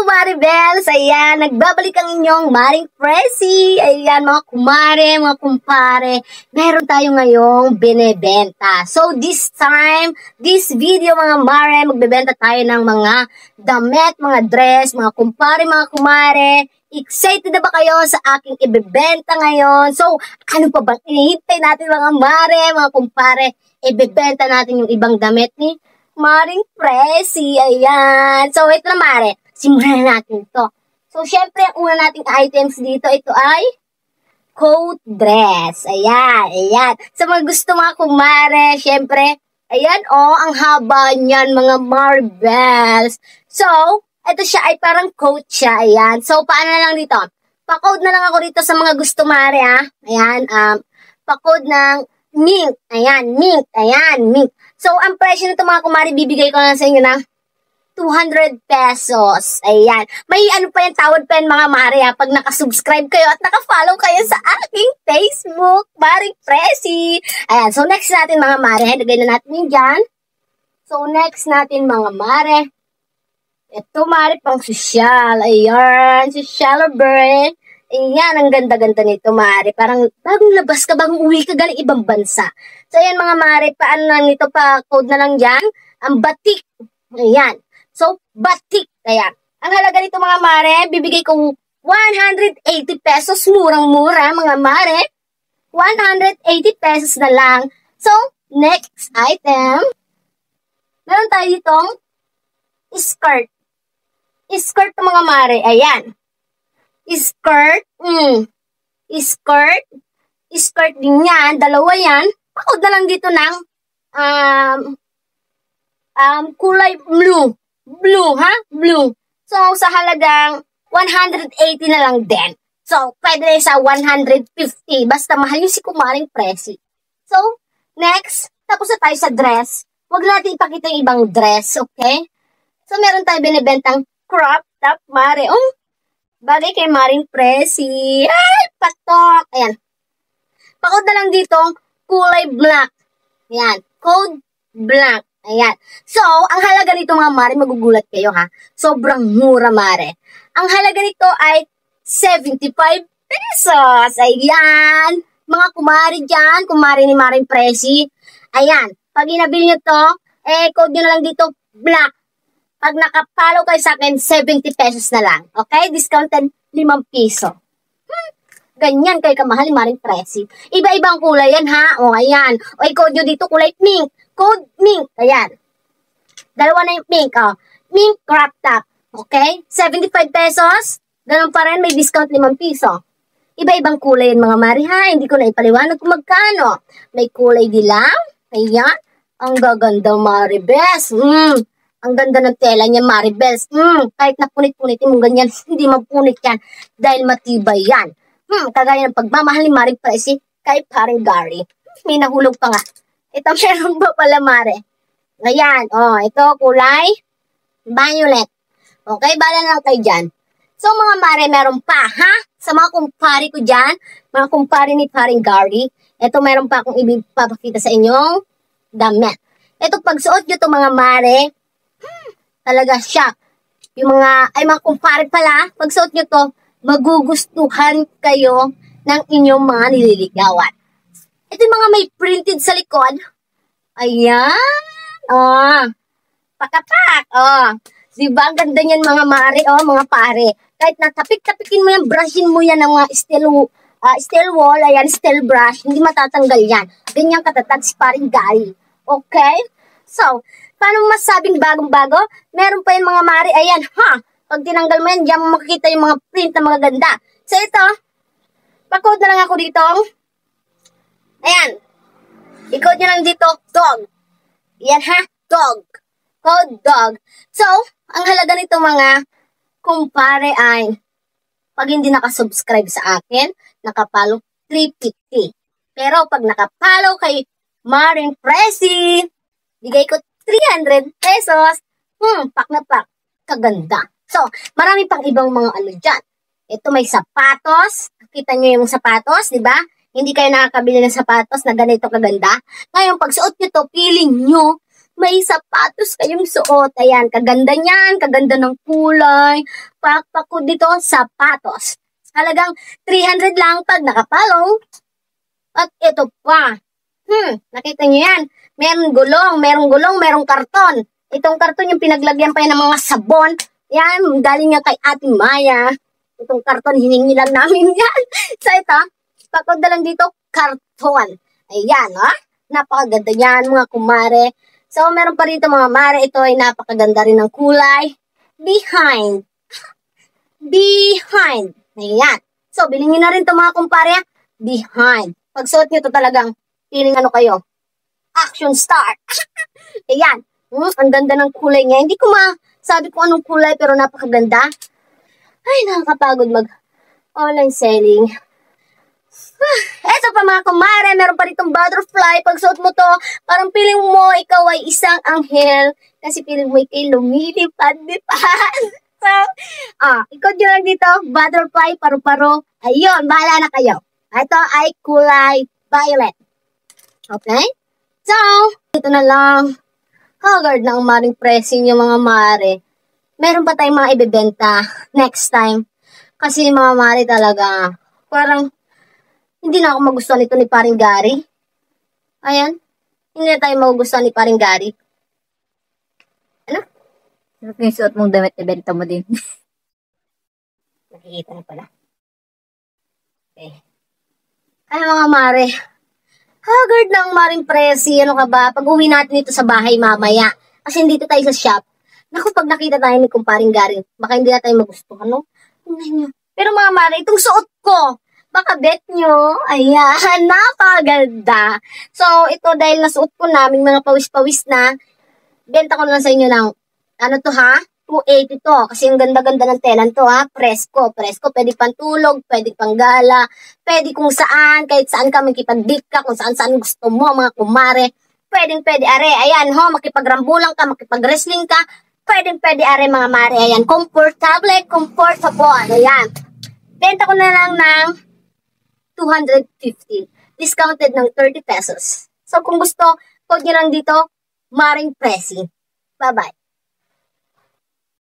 kumare bells, ayan, nagbabalik ang inyong Maring Presi. Ayan, mga kumare, mga kumpare, meron tayo ngayong binebenta. So, this time, this video mga mare, magbebenta tayo ng mga damit, mga dress, mga kumpare, mga kumare. Excited na ba kayo sa aking ibebenta ngayon? So, ano pa bang inihintay natin mga mare, mga kumpare? Ibebenta natin yung ibang damit ni Maring Presi, ayan. So, ito na mare, simulan natin to. So, syempre, ang una nating items dito, ito ay coat dress. Ayan, ayan. Sa mga gusto mga kumare, syempre, ayan, oh, ang haba niyan, mga marbles. So, ito siya ay parang coat siya, ayan. So, paano na lang dito? Pa-code na lang ako dito sa mga gusto mare, ha. Ayan, pa-code ng mink. Ayan, mink. Ayan, mink. So, ang presyo nito mga kumari, bibigay ko lang sa inyo ng 200 pesos. Ayan. May ano pa yung tawad pa yan mga mare ha, pag nakasubscribe kayo at nakafollow kayo sa aking Facebook, Maring Presi. Ayan. So, next natin mga mare, lagay na natin yung dyan. So, next natin mga mare. Ito mare, pang sosyal. Ayan, sosyal bird. Ayan, ang ganda-ganda nito, mare. Parang bagong labas ka, bagong uwi ka galing ibang bansa. So, ayan mga mare, paano lang nito pa, code na lang dyan, ang batik. Ayan. So, batik. Ayan. Ang halaga nito mga mare, bibigay ko 180 pesos. Murang-mura mga mare. 180 pesos na lang. So, next item. Meron tayo ditong skirt. Skirt mga mare. Ayan. Skirt, skirt, skirt din yan, dalawa yan, pakod na lang dito ng kulay blue, blue, so sa halagang 180 na lang din, so pwede rin sa 150, basta mahal yung si Kumaring Presi. So, next, tapos na tayo sa dress, huwag natin ipakita yung ibang dress, okay? So, meron tayo binibentang crop top, mare, bagay kay Maring Presi. Ay, patok. Ayan. Pakod na lang dito, kulay black. Ayan. Code black. Ayan. So, ang halaga nito mga mare, magugulat kayo ha. Sobrang mura mare. Ang halaga nito ay 75 pesos. Ayan. Mga kumari dyan, kumari ni Maring Presi. Ayan. Pag inabili nyo to, code nyo na lang dito, black. Pag nakapalo kayo sa akin, 70 pesos na lang. Okay? Discounted 5 piso. Ganyan kayo kamahal ni Maring Presi. Iba-ibang kulay yan ha. O, ayan. O, i-code nyo dito kulay pink. Code mink. Ayan. Dalawa na yung pink. O. Mink crop top. Okay? 75 pesos. Ganun pa rin. May discount 5 piso. Iba-ibang kulay yan mga mari ha. Hindi ko na ipaliwanag kung magkano. May kulay dilaw. Ayan. Ang gaganda maribes. Ang ganda ng tela niya, Maribels. Kahit napunit-punitin mo ganyan, hindi mapunit yan dahil matibay yan. Kagaya ng pagmamahal ni Maring Presi kay Paring Gary. May nahulog pa nga. Ito meron ba pala, mare? Ayan, ito kulay violet. Okay, bala na lang kayo dyan. So, mga mare, meron pa, ha? Sa mga kumpare ko dyan, mga kumpare ni Paring Gary, ito meron pa akong ipapakita sa inyong damit. Ito, pagsuot nyo ito, mga mare, talaga siya. Yung mga kumpare pala, pag suot nyo to, magugustuhan kayo ng inyong mga nililigawan. Ito yung mga may printed sa likod. Ayan. Pakapak. Diba? Ang ganda niyan mga mare, mga pare. Kahit natapik-tapikin mo yan, brushin mo yan ng mga steel wall, ayan, steel brush, hindi matatanggal yan. Ganyan katatag si Paring Gary. Okay? So, paano masabing bagong-bago? Meron pa yung mga mari. Ayan, ha? Pag tinanggal mo yan, diyan mo makikita yung mga print na mga ganda. So, ito, pa-code na lang ako dito. Ayan. I-code nyo lang dito, dog. Ayan, ha? Dog. Code dog. So, ang halaga nito mga kumpare ay, pag hindi nakasubscribe sa akin, nakapalo 350. Pero, pag nakapalo kay Maring Presi, bigay ko 300 pesos. Pak na pak. Kaganda. So, marami pang ibang mga ano dyan. Ito may sapatos. Kita nyo yung sapatos, di ba? Hindi kayo nakakabili ng sapatos na ganito kaganda. Ngayon, pag suot nyo to, feeling nyo, may sapatos kayong suot. Ayan, kaganda niyan, kaganda ng kulay. Pakpak ko dito, sapatos. Halagang 300 lang pag nakapalong. At ito pa. Nakita niyo yan? Merong gulong, merong karton. Itong karton yung pinaglagyan pa yan ng mga sabon. Yan, galing nga kay Ate Maya. Itong karton, hiningi lang namin yan. So ito, pakod na lang dito, karton. Ayan, ha? Napakaganda yan, mga kumare. So, meron pa rito mga mare. Ito ay napakaganda rin ng kulay. Behind. Ayan. So, bilhin nyo na rin ito mga kumpare. Behind. Pag suot nyo ito talagang feeling ano kayo. Action star. Ayan. Ang ganda ng kulay niya. Hindi ko masabi kung anong kulay pero napakaganda. Ay, nakakapagod mag-online selling. Eto pa mga kumare, meron pa ritong butterfly. Pag suot mo to, parang feeling mo ikaw ay isang anghel. Kasi feeling mo ikay lumilipad-lipad. So, ikot nyo lang dito, butterfly, paru-paro. Ayun, bahala na kayo. Ito ay kulay violet. Okay? So, ito na lang. Haggard na ang maring pressing yung mga mare. Meron pa tayong mga ibebenta next time. Kasi mga mare talaga, parang hindi na ako magustuhan ito ni Paring Gary. Ayan. Hindi na tayo magugustuhan ni Paring Gary. Ano? Ano yung suot mong damit, ibenta mo din? Nakikita na pala. Okay. Ay mga mare. Haggard na ang maring presi. Ano ka ba? Pag uwi natin ito sa bahay mamaya. Kasi dito tayo sa shop. Naku, pag nakita tayo ni Kumparing Gary, baka hindi na tayo magustuhan, no? Pero mga mare, itong suot ko, baka bet nyo, ayan, napaganda. So, ito dahil nasuot ko na, mga pawis-pawis na, benta ko na lang sa inyo ng, ano to ha? 280 to. Kasi ang ganda-ganda ng telan to ha. Presko. Pwede pang tulog, pwede pang gala, pwede kung saan, kahit saan ka makipag-date ka, kung saan-saan gusto mo, mga kumare. Pwede, are. Ayan ho, makipagrambulang ka, makipag-wrestling ka. Pwede, are mga mare. Ayan, comfortable. Ayan. Benta ko na lang ng 250. Discounted ng 30 pesos. So, kung gusto, code nyo lang dito, Maring Pressing. Bye-bye.